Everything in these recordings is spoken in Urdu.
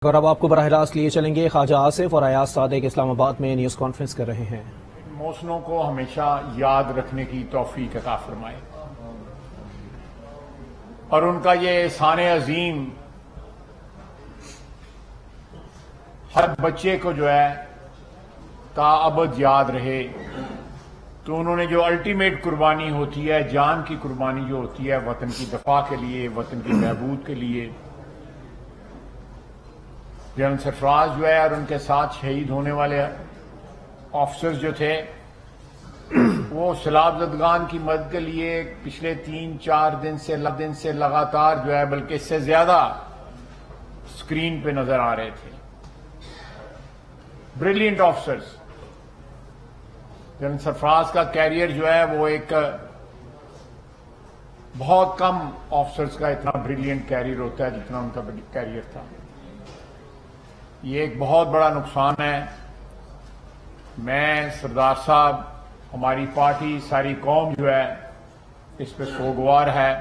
اور اب آپ کو براہ راست لیے چلیں گے خواجہ آصف اور ایاز صادق اسلام آباد میں نیوز کانفرنس کر رہے ہیں۔ محسنوں کو ہمیشہ یاد رکھنے کی توفیق عطا فرمائے اور ان کا یہ احسان عظیم ہر بچے کو جو ہے تا ابد یاد رہے۔ تو انہوں نے جو الٹیمیٹ قربانی ہوتی ہے، جان کی قربانی جو ہوتی ہے وطن کی دفاع کے لیے، وطن کی بہبود کے لیے، جنرل سرفراز جو ہے اور ان کے ساتھ شہید ہونے والے آفیسرز جو تھے، وہ سیلاب زدگان کی مدد کے لیے پچھلے 3-4 دن سے لگاتار جو ہے، بلکہ اس سے زیادہ اسکرین پہ نظر آ رہے تھے۔ Brilliant officers. جنرل سرفراز کا کیریئر جو ہے وہ ایک بہت کم آفیسرز کا اتنا بریلینٹ کیریئر ہوتا ہے جتنا ان کا کیریئر تھا۔ یہ ایک بہت بڑا نقصان ہے۔ میں سردار صاحب، ہماری پارٹی، ساری قوم جو ہے اس پہ سوگوار ہے۔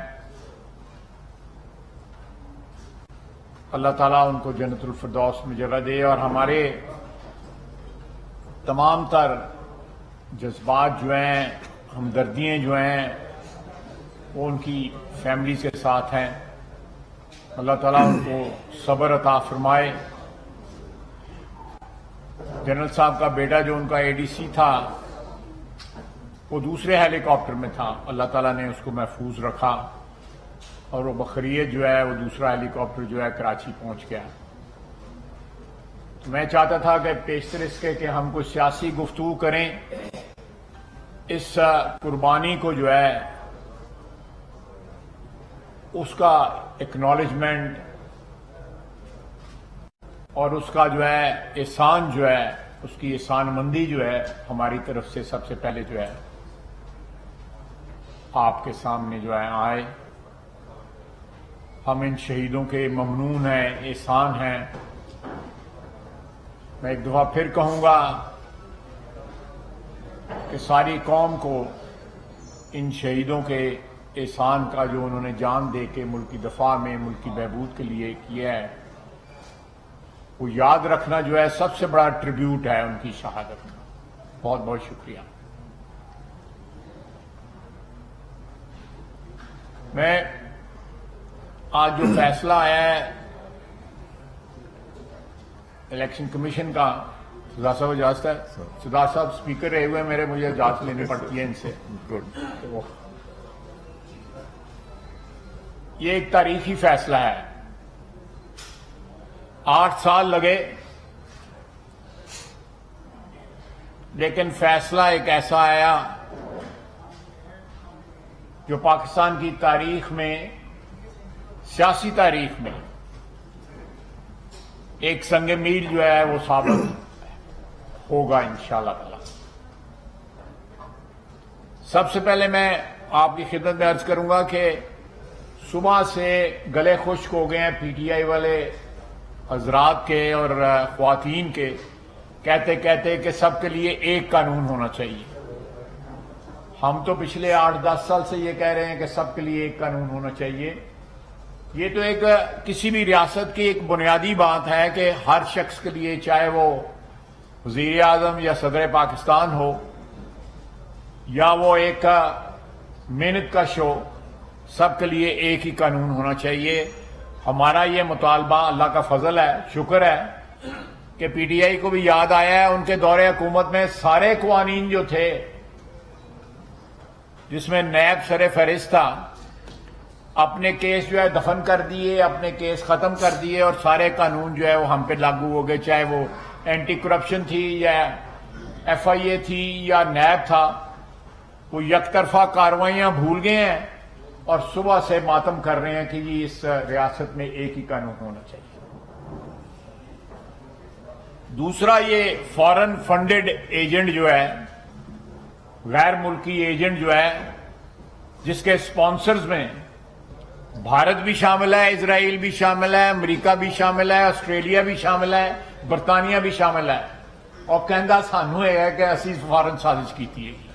اللہ تعالیٰ ان کو جنت الفردوس میں جگہ دے اور ہمارے تمام تر جذبات جو ہیں، ہمدردیاں جو ہیں، وہ ان کی فیملیز کے ساتھ ہیں۔ اللہ تعالیٰ ان کو صبر عطا فرمائے۔ جنرل صاحب کا بیٹا جو ان کا اے ڈی سی تھا، وہ دوسرے ہیلی کاپٹر میں تھا، اللہ تعالیٰ نے اس کو محفوظ رکھا اور وہ بخریت جو ہے وہ دوسرا ہیلی کاپٹر جو ہے کراچی پہنچ گیا۔ تو میں چاہتا تھا کہ پیشتر اس کے کہ ہم کوئی سیاسی گفتگو کریں، اس قربانی کو جو ہے اس کا اکنالجمنٹ اور اس کا جو ہے احسان جو ہے، اس کی احسان مندی جو ہے ہماری طرف سے سب سے پہلے جو ہے آپ کے سامنے جو ہے آئے۔ ہم ان شہیدوں کے ممنون ہیں، احسان ہیں۔ میں ایک دفعہ پھر کہوں گا کہ ساری قوم کو ان شہیدوں کے احسان کا جو انہوں نے جان دے کے ملک کی دفاع میں، ملک کی بہبود کے لیے کیا ہے، وہ یاد رکھنا جو ہے سب سے بڑا ٹریبیوٹ ہے ان کی شہادت کا۔ بہت بہت شکریہ۔ میں آج جو فیصلہ آیا ہے الیکشن کمیشن کا، سردار صاحب اجازت ہے؟ سردار صاحب اسپیکر رہے ہوئے میرے، مجھے اجازت لینی پڑتی ہے ان سے۔ یہ ایک تاریخی فیصلہ ہے۔ 8 سال لگے، لیکن فیصلہ ایک ایسا آیا جو پاکستان کی تاریخ میں، سیاسی تاریخ میں ایک سنگ میل جو ہے وہ ثابت ہوگا انشاءاللہ تعالی۔ سب سے پہلے میں آپ کی خدمت میں عرض کروں گا کہ صبح سے گلے خشک ہو گئے ہیں پی ٹی آئی والے حضرات کے اور خواتین کے، کہتے کہتے کہ سب کے لیے ایک قانون ہونا چاہیے۔ ہم تو پچھلے 8-10 سال سے یہ کہہ رہے ہیں کہ سب کے لیے ایک قانون ہونا چاہیے۔ یہ تو ایک کسی بھی ریاست کی ایک بنیادی بات ہے کہ ہر شخص کے لیے، چاہے وہ وزیر اعظم یا صدر پاکستان ہو یا وہ ایک محنت کش ہو، سب کے لیے ایک ہی قانون ہونا چاہیے۔ ہمارا یہ مطالبہ، اللہ کا فضل ہے، شکر ہے کہ پی ٹی آئی کو بھی یاد آیا ہے۔ ان کے دور حکومت میں سارے قوانین جو تھے جس میں نیب سر فہرست تھا، اپنے کیس جو ہے دفن کر دیے، اپنے کیس ختم کر دیے اور سارے قانون جو ہے وہ ہم پہ لاگو ہو گئے، چاہے وہ اینٹی کرپشن تھی یا ایف آئی اے تھی یا نیب تھا۔ وہ یک طرفہ کارروائیاں بھول گئے ہیں اور صبح سے ماتم کر رہے ہیں کہ جی اس ریاست میں ایک ہی قانون ہونا چاہیے۔ دوسرا، یہ فارن فنڈڈ ایجنٹ جو ہے، غیر ملکی ایجنٹ جو ہے، جس کے سپانسرز میں بھارت بھی شامل ہے، اسرائیل بھی شامل ہے، امریکہ بھی شامل ہے، آسٹریلیا بھی شامل ہے، برطانیہ بھی شامل ہے، اور کہندہ سانو یہ ہے کہ اسی فارن سازش کی ہے۔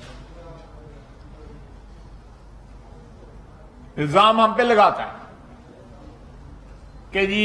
الزام ہم پہ لگاتا ہے کہ جی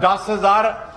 10,000